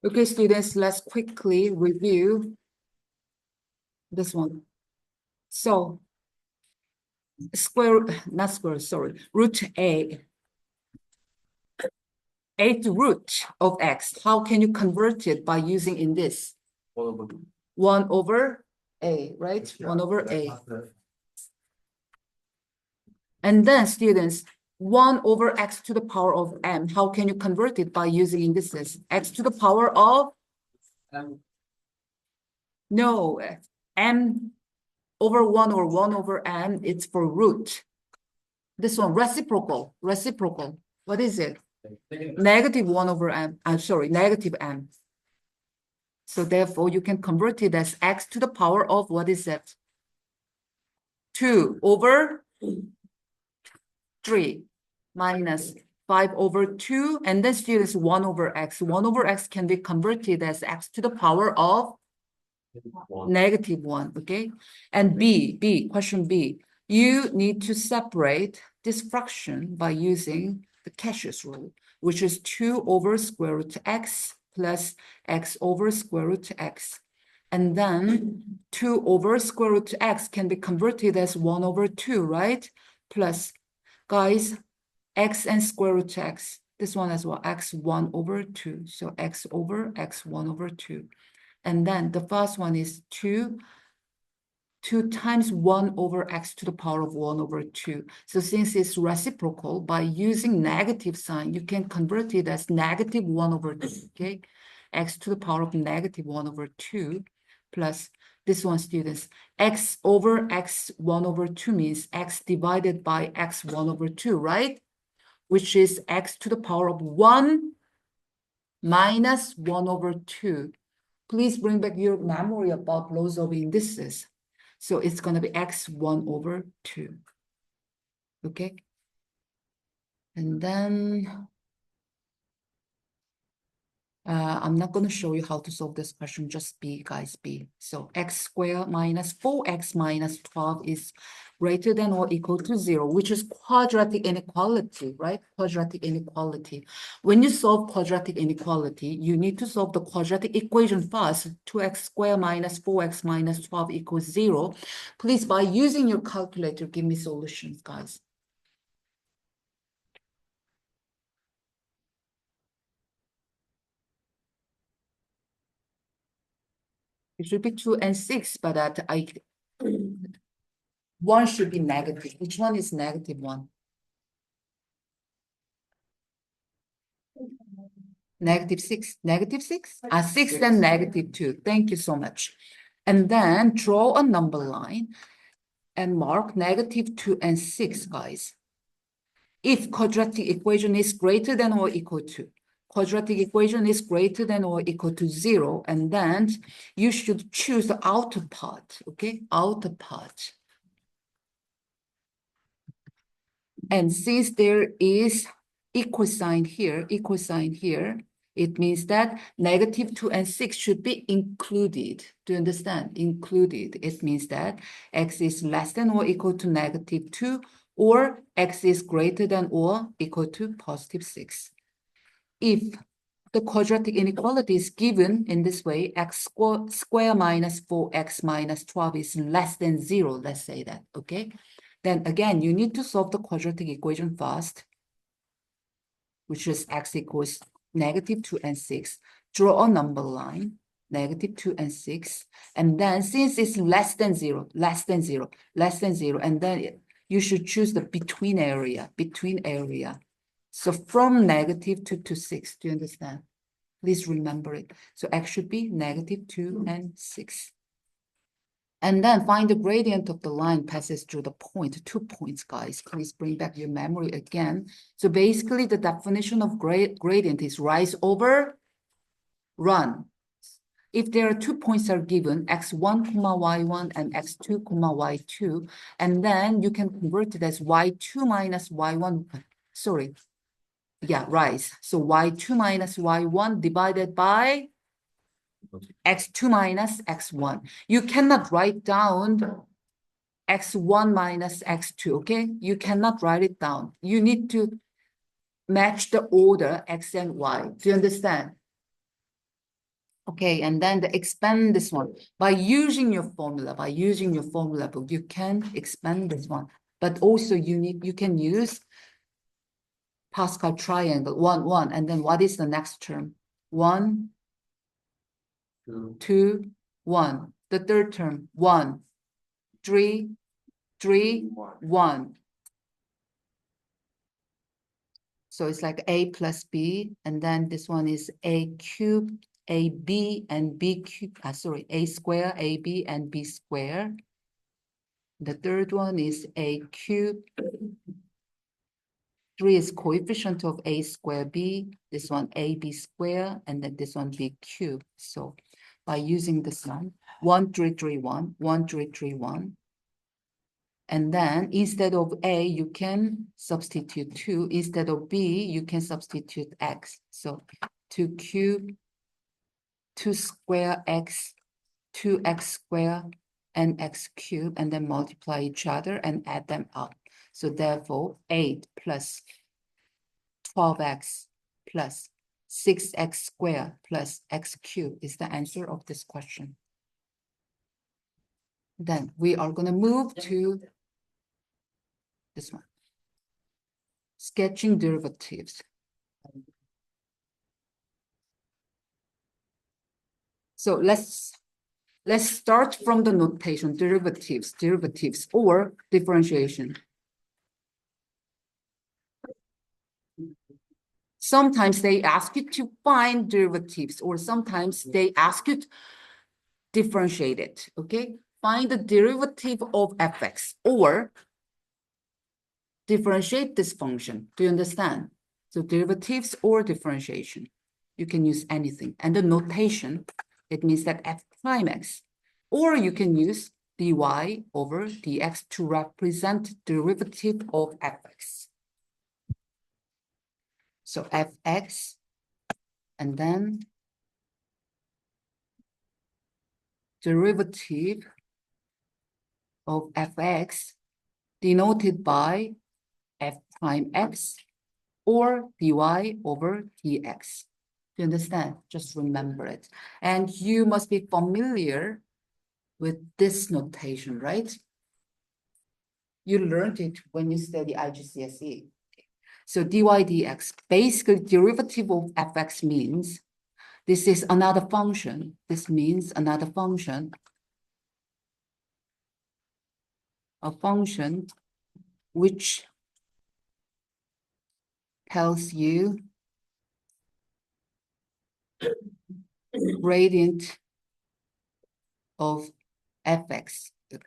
Okay, students, let's quickly review this one. So, root a. Eighth root of x. How can you convert it by using in this? 1 over a, right? 1 over a. And then, students, 1 over x to the power of m. How can you convert it by using indices? X to the power of? No, m over 1 or 1 over m, it's for root. This one, reciprocal. What is it? Negative 1 over m. I'm sorry, negative m. So therefore, you can convert it as x to the power of, what is that? 2 over 3 minus 5 over 2. And then students, 1 over x. 1 over x can be converted as x to the power of negative 1, okay? And question B. You need to separate this fraction by using the Cashier's rule, which is 2 over square root x plus x over square root x. And then 2 over square root x can be converted as 1 over 2, right? Plus, guys, x and square root x. This one as well, x 1 over 2. So x over x 1 over 2. And then the first one is 2 times 1 over x to the power of 1 over 2. So since it's reciprocal, by using negative sign, you can convert it as negative 1 over 2, okay? X to the power of negative 1 over 2 plus this one, students. X over x 1 over 2 means x divided by x 1 over 2, right? Which is x to the power of 1 minus 1 over 2. Please bring back your memory about laws of indices. So it's going to be x 1 over 2. Okay? And then I'm not going to show you how to solve this question, just B, guys, B. So x squared minus 4x minus 12 is greater than or equal to 0, which is quadratic inequality, right? Quadratic inequality. When you solve quadratic inequality, you need to solve the quadratic equation first. 2x squared minus 4x minus 12 equals 0. Please, by using your calculator, give me solutions, guys. It should be 2 and 6, but one should be negative. Which one is negative 1? Negative 6. Negative 6? 6 and negative 2. Thank you so much. And then draw a number line and mark negative 2 and 6, guys. If quadratic equation is greater than or equal to, quadratic equation is greater than or equal to 0, and then you should choose the outer part, okay? Outer part. And since there is equal sign here, it means that negative 2 and 6 should be included. Do you understand? Included. It means that x is less than or equal to negative 2, or x is greater than or equal to positive 6. If the quadratic inequality is given in this way, x square minus 4x minus 12 is less than 0, let's say that, okay? Then again, you need to solve the quadratic equation first, which is x equals negative 2 and 6. Draw a number line, negative 2 and 6. And then since it's less than 0, and then you should choose the between area. So from negative 2 to 6, do you understand? Please remember it. So x should be negative 2 and 6. And then find the gradient of the line passes through the point, 2 points, guys. Please bring back your memory again. So basically the definition of gradient is rise over run. If there are 2 points are given, x1, y1 and x2, y2, and then you can convert it as y2 minus y1, sorry. Yeah, rise. So y2 minus y1 divided by x2 minus x1. You cannot write down x1 minus x2, okay? You cannot write it down. You need to match the order x and y. Do you understand? Okay, and then expand this one. By using your formula book, you can expand this one. But also you can use Pascal triangle, 1, 1. And then what is the next term? 1, 2, 1. The third term, 1, 3, 3, 1. So it's like a plus b, and then this one is a cube, ab, and b cube, a square, ab, and b square. The third one is a cube. 3 is coefficient of a square b, this one ab square, and then this one b cube. So by using this one, 1, 3, 3, 1, 1, 3, 3, 1. And then instead of a, you can substitute 2. Instead of b, you can substitute x. So 2 cube, 2 square x, 2x square, and x cube, and then multiply each other and add them up. So therefore, 8 plus 12x plus 6x squared plus x cubed is the answer of this question. Then we are going to move to this one. Sketching derivatives. So let's start from the notation, derivatives or differentiation. Sometimes they ask you to find derivatives, or sometimes they ask you to differentiate it, okay? Find the derivative of fx, or differentiate this function. Do you understand? So derivatives or differentiation, you can use anything. And the notation, it means that f prime x, or you can use dy over dx to represent derivative of fx. So fx, and then derivative of fx denoted by f prime x or dy over dx. Do you understand? Just remember it. And you must be familiar with this notation, right? You learned it when you study IGCSE. So dy dx, basically derivative of fx means this is another function. This means another function. A function which tells you gradient of fx. Do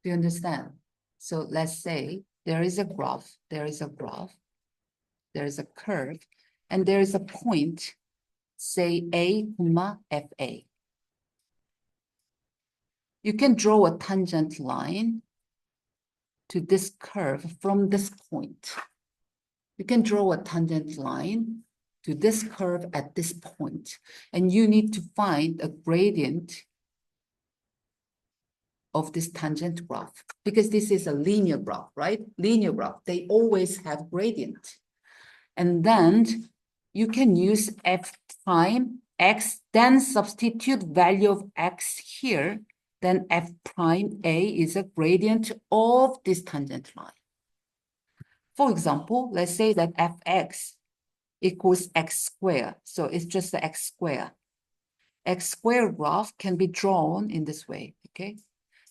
you understand? So let's say there is a graph, there is a curve, and there is a point, say a, fa. You can draw a tangent line to this curve from this point. You can draw a tangent line to this curve at this point, and you need to find a gradient of this tangent graph, because this is a linear graph, right? Linear graph, they always have gradient. And then you can use f prime x, then substitute value of x here, then f prime a is a gradient of this tangent line. For example, let's say that fx equals x squared. So it's just the x squared. X squared graph can be drawn in this way, okay?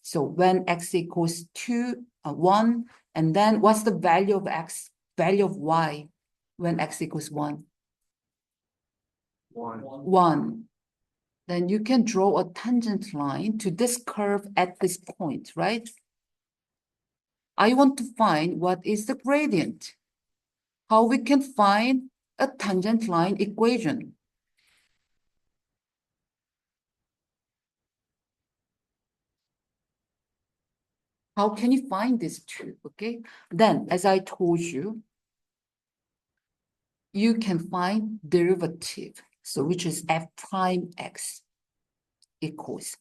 So when x equals 2, 1, and then what's the value of x, value of y when x equals 1? 1. Then you can draw a tangent line to this curve at this point, right? I want to find what is the gradient. How we can find a tangent line equation. How can you find this two, okay? Then, as I told you, you can find derivative, so which is f prime x equals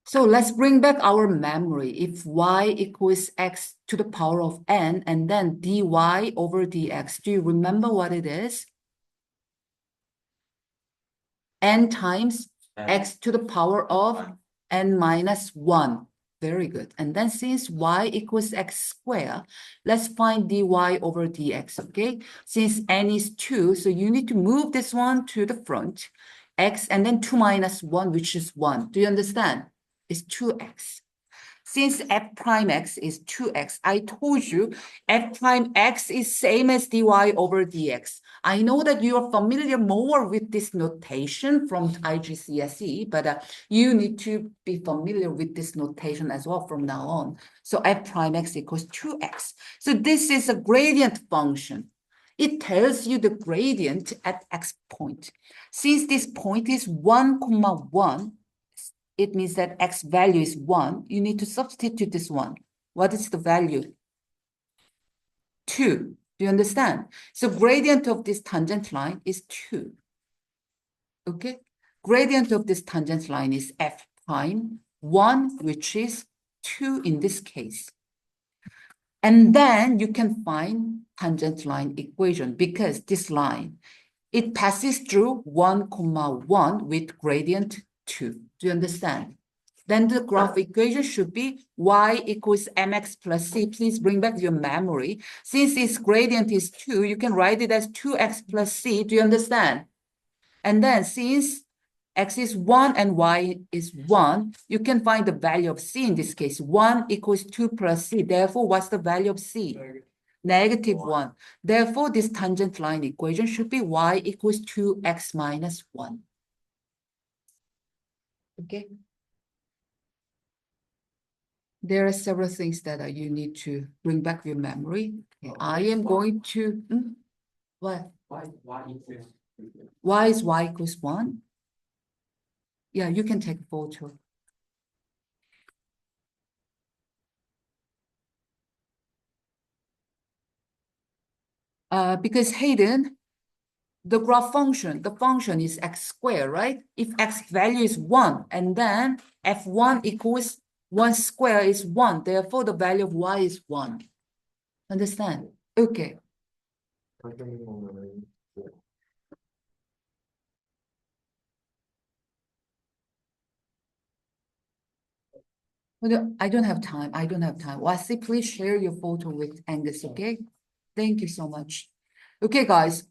So let's bring back our memory. If y equals x to the power of n and then dy over dx, do you remember what it is? N times x to the power of n minus 1. Very good. And then since y equals x squared, let's find dy over dx, okay? Since n is 2, so you need to move this one to the front. X and then 2 minus 1, which is 1. Do you understand? It's 2x. Since f prime x is 2x, I told you f prime x is same as dy over dx. I know that you are familiar more with this notation from IGCSE, but you need to be familiar with this notation as well from now on. So f prime x equals 2x. So this is a gradient function. It tells you the gradient at x point. Since this point is 1, 1, it means that x value is 1. You need to substitute this one. What is the value? 2. Do you understand? So gradient of this tangent line is 2. Okay? Gradient of this tangent line is f prime 1, which is 2 in this case. And then you can find tangent line equation because this line, it passes through 1, 1 with gradient 2. Do you understand? Then the graph equation should be y equals mx plus c. Please bring back your memory. Since its gradient is 2, you can write it as 2x plus c. Do you understand? And then since x is 1 and y is 1, you can find the value of c in this case. 1 equals 2 plus c. Therefore, what's the value of c? Negative 1. Therefore, this tangent line equation should be y equals 2x minus 1. Okay? There are several things that you need to bring back your memory. Okay, I am going to, what? Y is y equals 1? Yeah, you can take a photo. Because Hayden, the graph function, the function is x squared, right? If x value is 1, and then f1 equals 1 square is 1. Therefore, the value of y is 1. Understand? Okay. I don't have time. I don't have time. Wasi, please share your photo with Angus, okay? Thank you so much. Okay, guys.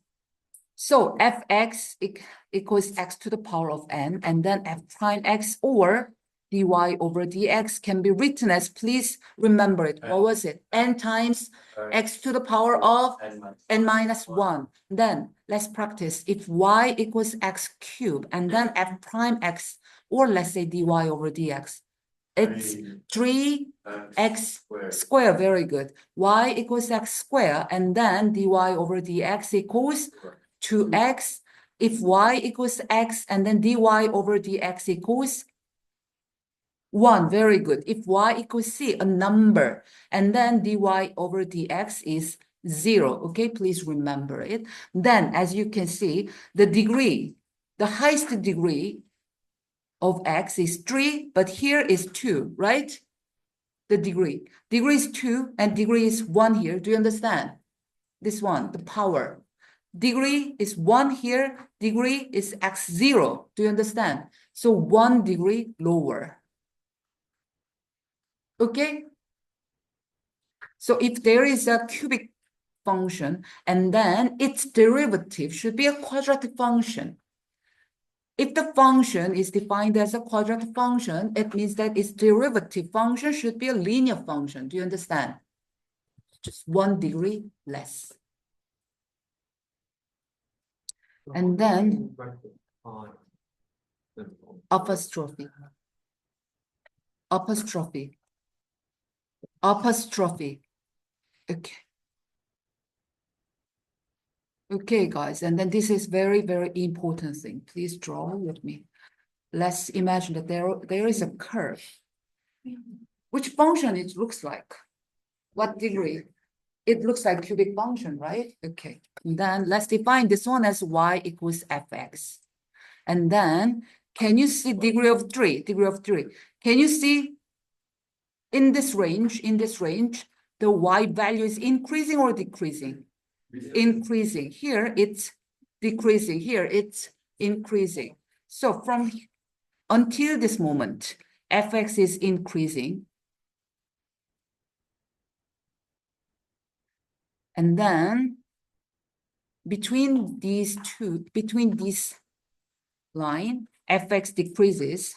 So fx equals x to the power of n, and then f prime x or dy over dx can be written as, please remember it. What was it? N times x to the power of n minus 1. Then let's practice. If y equals x cubed, and then f prime x, or let's say dy over dx, it's 3x squared. Very good. Y equals x squared, and then dy over dx equals 2x. If y equals x, and then dy over dx equals 1. Very good. If y equals c, a number, and then dy over dx is 0. Okay, please remember it. Then, as you can see, the degree, the highest degree of x is 3, but here is 2, right? The degree. Degree is 2 and degree is 1 here. Do you understand? This one, the power. Degree is 1 here. Degree is x0. Do you understand? So 1 degree lower. Okay? So if there is a cubic function and then its derivative should be a quadratic function. If the function is defined as a quadratic function, it means that its derivative function should be a linear function. Do you understand? Just 1 degree less. And then apostrophe. Apostrophe. Apostrophe. Okay. Okay, guys, and then this is very, very important thing. Please draw with me. Let's imagine that there is a curve. Which function it looks like? What degree? It looks like cubic function, right? Okay. And then let's define this one as y equals fx. And then Can you see degree of 3? Degree of 3. Can you see in this range, the y value is increasing or decreasing? Increasing. Here it's decreasing. Here it's increasing. So from until this moment, fx is increasing. And then between these line, fx decreases.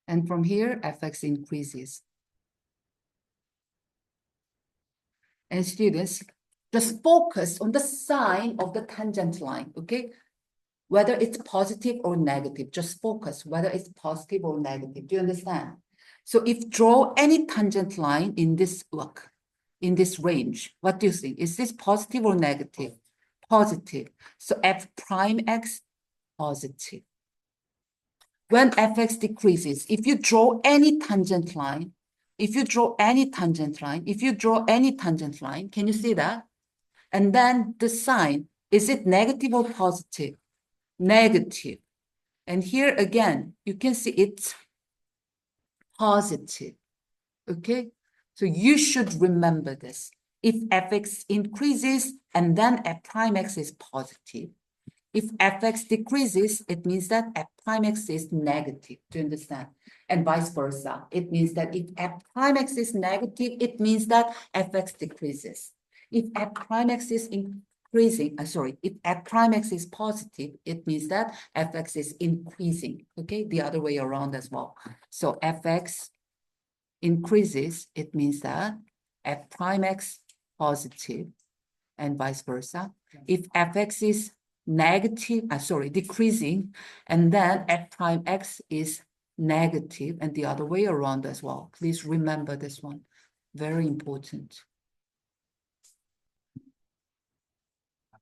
And from here, fx increases. And students, just focus on the sign of the tangent line, okay? Whether it's positive or negative, just focus whether it's positive or negative. Do you understand? So if draw any tangent line in this block, in this range, what do you think? Is this positive or negative? Positive. So f prime x, positive. When fx decreases, if you draw any tangent line, can you see that? And then the sign, is it negative or positive? Negative. And here again, you can see it's positive, okay? So you should remember this. If fx increases and then f prime x is positive, if fx decreases, it means that f prime x is negative. Do you understand? And vice versa. It means that if f prime x is negative, it means that fx decreases. If f prime x is increasing, if f prime x is positive, it means that fx is increasing. Okay, the other way around as well. So fx increases, it means that f prime x positive, and vice versa. If fx is decreasing, and then f prime x is negative, and the other way around as well. Please remember this one, very important.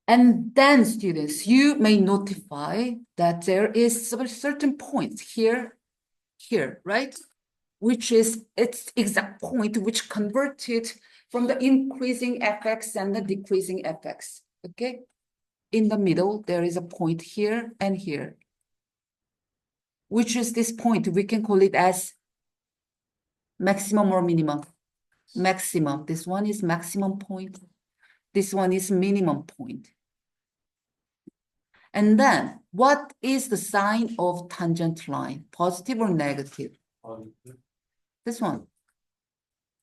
And then students, you may notify that there is a certain point here, right? Which is its exact point which converted from the increasing fx and the decreasing fx, okay? In the middle, there is a point here and here. Which is this point? We can call it as maximum or minimum. Maximum. This one is maximum point. This one is minimum point. And then, what is the sign of tangent line? Positive or negative? This one.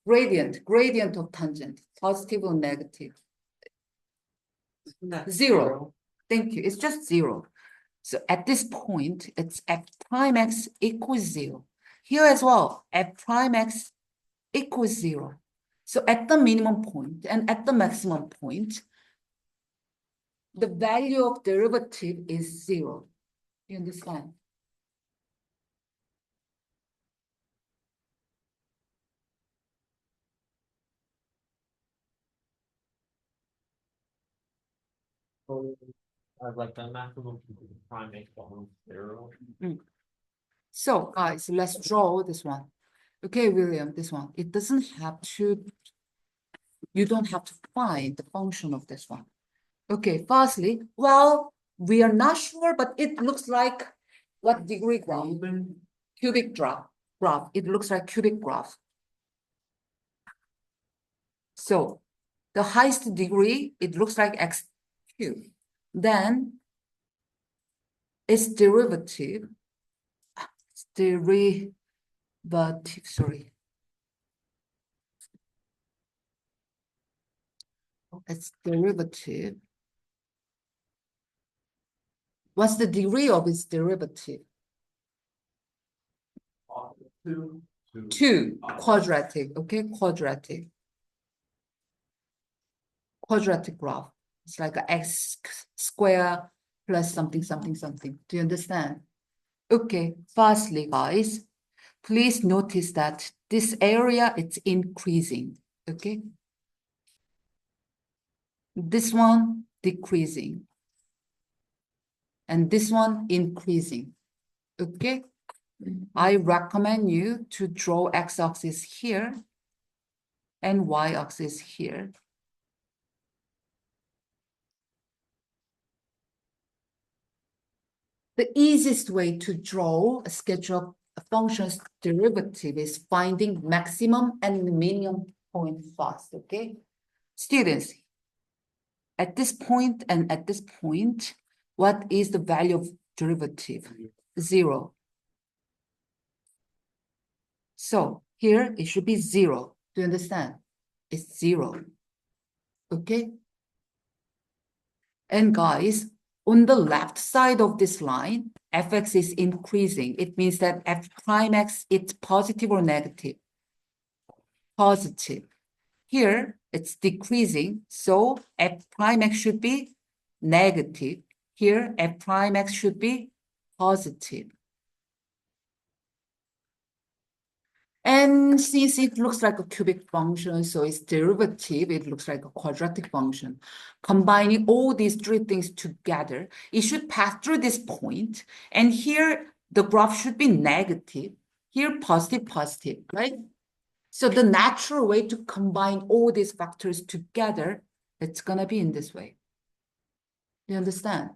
Gradient of tangent. Positive or negative? Zero. Thank you. It's just zero. So at this point, it's f prime x equals 0. Here as well, f prime x equals 0. So at the minimum point and at the maximum point, the value of derivative is 0. You understand? Like the maximum prime x equals 0. So guys, let's draw this one. Okay, William, this one. It doesn't have to, you don't have to find the function of this one. Okay, firstly, well, we are not sure, but it looks like what degree graph? Cubic graph. It looks like cubic graph. So the highest degree, it looks like x cubed. Then its derivative, sorry. Its derivative. What's the degree of its derivative? 2 quadratic, okay, quadratic graph. It's like a x square plus something. Do you understand? Okay, firstly, guys, please notice that this area, it's increasing, okay? This one decreasing. And this one increasing, okay? I recommend you to draw x-axis here and y-axis here. The easiest way to draw a sketch of a function's derivative is finding maximum and minimum point first, okay? Students, at this point and at this point, what is the value of derivative? 0. So here it should be 0. Do you understand? It's 0. Okay? And guys, on the left side of this line, fx is increasing. It means that f prime x, it's positive or negative? Positive. Here, it's decreasing, so f prime x should be negative. Here, f prime x should be positive. And since it looks like a cubic function, so its derivative, it looks like a quadratic function. Combining all these three things together, it should pass through this point. And here, the graph should be negative. Here, positive, positive, right? So the natural way to combine all these factors together, it's going to be in this way. Do you understand?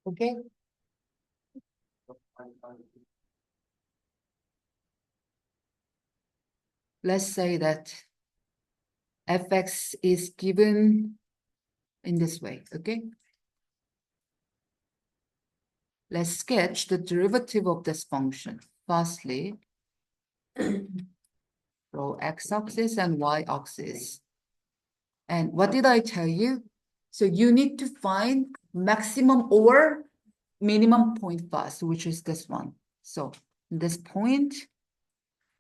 Okay. Let's say that fx is given in this way, okay? Let's sketch the derivative of this function. Firstly, draw x-axis and y-axis. And what did I tell you? So you need to find maximum or minimum point first, which is this one. So this point,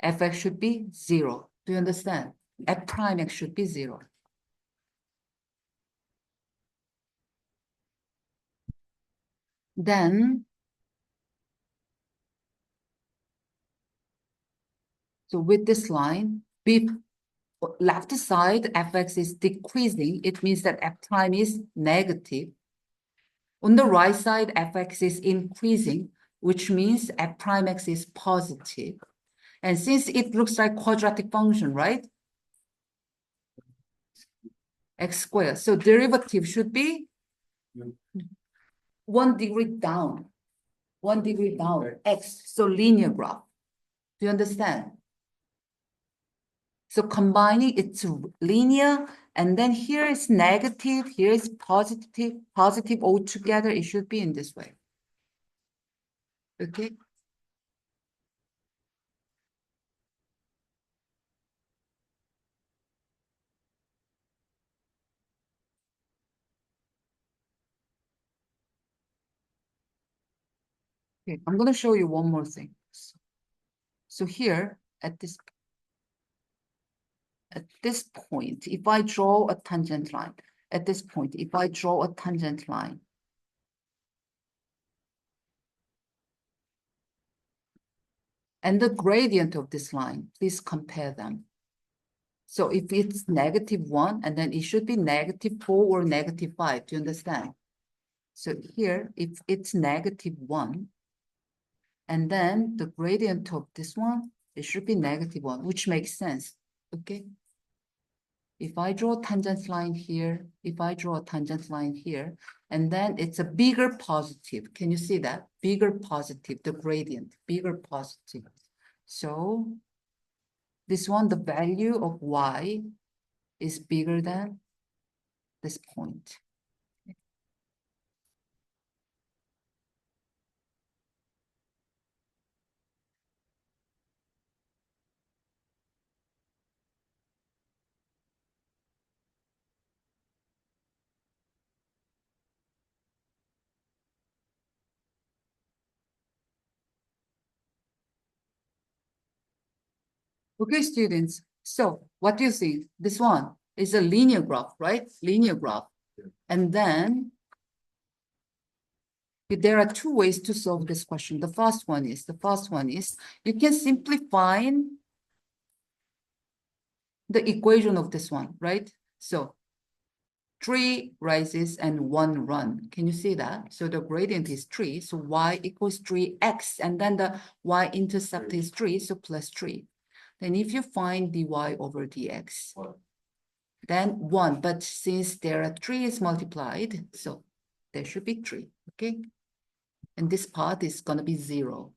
fx should be 0. Do you understand? F prime x should be 0. Then, so with this line, left side fx is decreasing. It means that f prime is negative. On the right side, fx is increasing, which means f prime x is positive. And since it looks like quadratic function, right? X squared. So derivative should be 1 degree down. 1 degree down, x. So linear graph. Do you understand? So combining, it's linear, and then here is negative, here is positive all together. It should be in this way. Okay. Okay, I'm going to show you one more thing. So here at this point, if I draw a tangent line, at this point, if I draw a tangent line, and the gradient of this line, please compare them. So if it's -1, and then it should be -4 or -5, do you understand? So here, if it's -1, and then the gradient of this one, it should be -1, which makes sense, okay? If I draw a tangent line here, if I draw a tangent line here, and then it's a bigger positive. Can you see that? Bigger positive, the gradient, bigger positive. So this one, the value of y is bigger than this point. Okay, students. So what do you think? This one is a linear graph, right? Linear graph. And then there are two ways to solve this question. The first one is you can simply find the equation of this one, right? So 3 rises and 1 run. Can you see that? So the gradient is 3. So y equals 3x. And then the y-intercept is 3. So plus 3. Then if you find dy over dx, What? then 1. But since there are 3 is multiplied, so there should be 3, okay? And this part is going to be 0.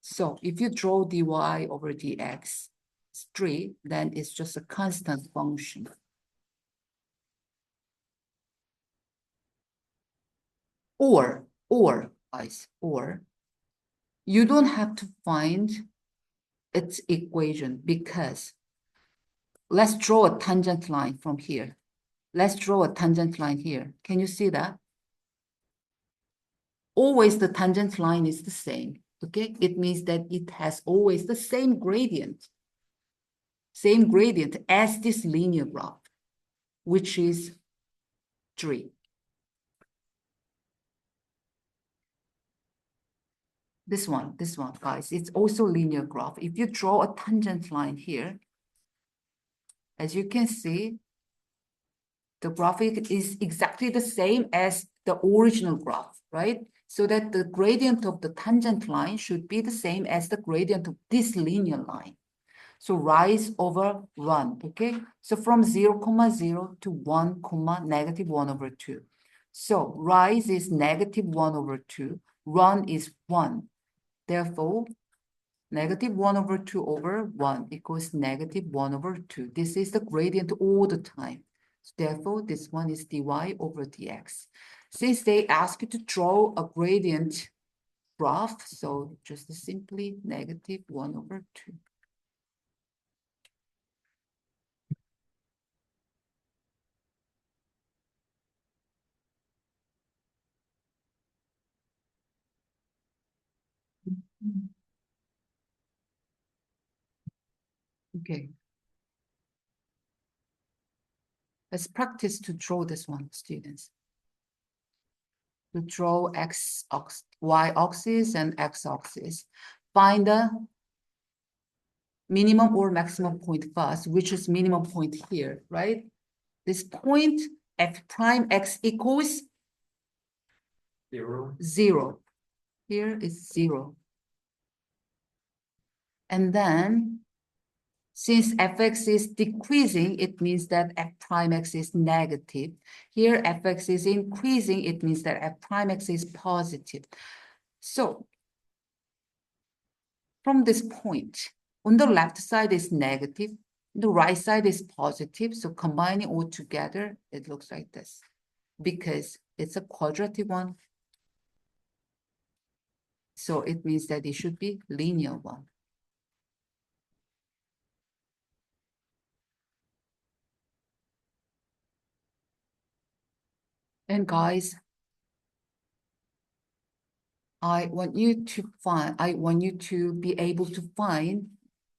So if you draw dy over dx, it's 3, then it's just a constant function. Or, guys, or you don't have to find its equation because let's draw a tangent line from here. Let's draw a tangent line here. Can you see that? Always the tangent line is the same, okay? It means that it has always the same gradient as this linear graph, which is 3. This one, guys, it's also linear graph. If you draw a tangent line here, as you can see, the graphic is exactly the same as the original graph, right? So that the gradient of the tangent line should be the same as the gradient of this linear line. So rise over run, okay? So from 0, 0 to 1, negative 1 over 2. So rise is negative 1 over 2, run is 1. Therefore, negative 1 over 2 over 1 equals negative 1 over 2. This is the gradient all the time. Therefore, this one is dy over dx. Since they ask you to draw a gradient graph, so just simply negative 1 over 2. Okay. Let's practice to draw this one, students. To draw y axis and x axis. Find the minimum or maximum point first, which is minimum point here, right? This point f prime x equals 0. 0. Here is 0. And then since fx is decreasing, it means that f prime x is negative. Here fx is increasing, it means that f prime x is positive. So from this point, on the left side is negative, the right side is positive. So combining all together, it looks like this because it's a quadratic one. So it means that it should be linear one. And guys, I want you to be able to find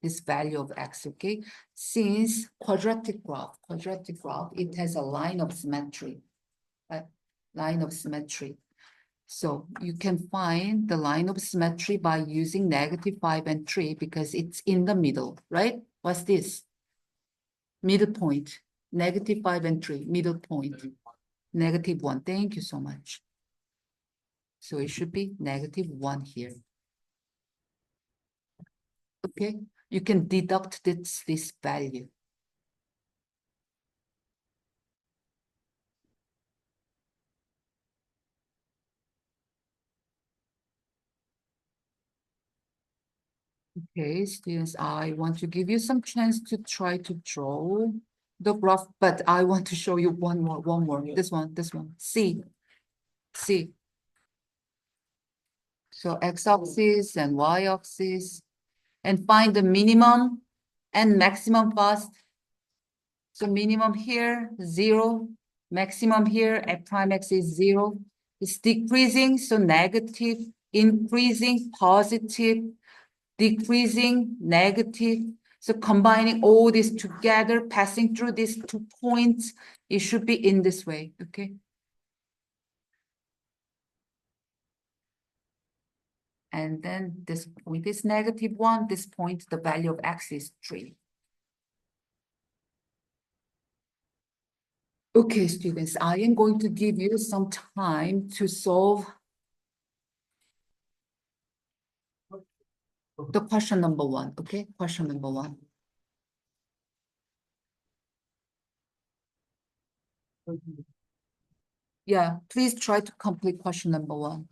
this value of x, okay? Since quadratic graph, it has a line of symmetry, right? Line of symmetry. So you can find the line of symmetry by using -5 and 3 because it's in the middle, right? What's this? Middle point, -5 and 3, middle point, -1. Thank you so much. So it should be -1 here. Okay, you can deduct this value. Okay, students, I want to give you some chance to try to draw the graph, but I want to show you one more. This one. C. So x-axis and y-axis, and find the minimum and maximum first. So minimum here, 0. Maximum here at prime x is 0. It's decreasing, so negative, increasing, positive, decreasing, negative. So combining all this together, passing through these 2 points, it should be in this way, okay? And then this point is -1, this point, the value of x is 3. Okay, students, I am going to give you some time to solve The question number one, okay? Question number one. Yeah, please try to complete question number one.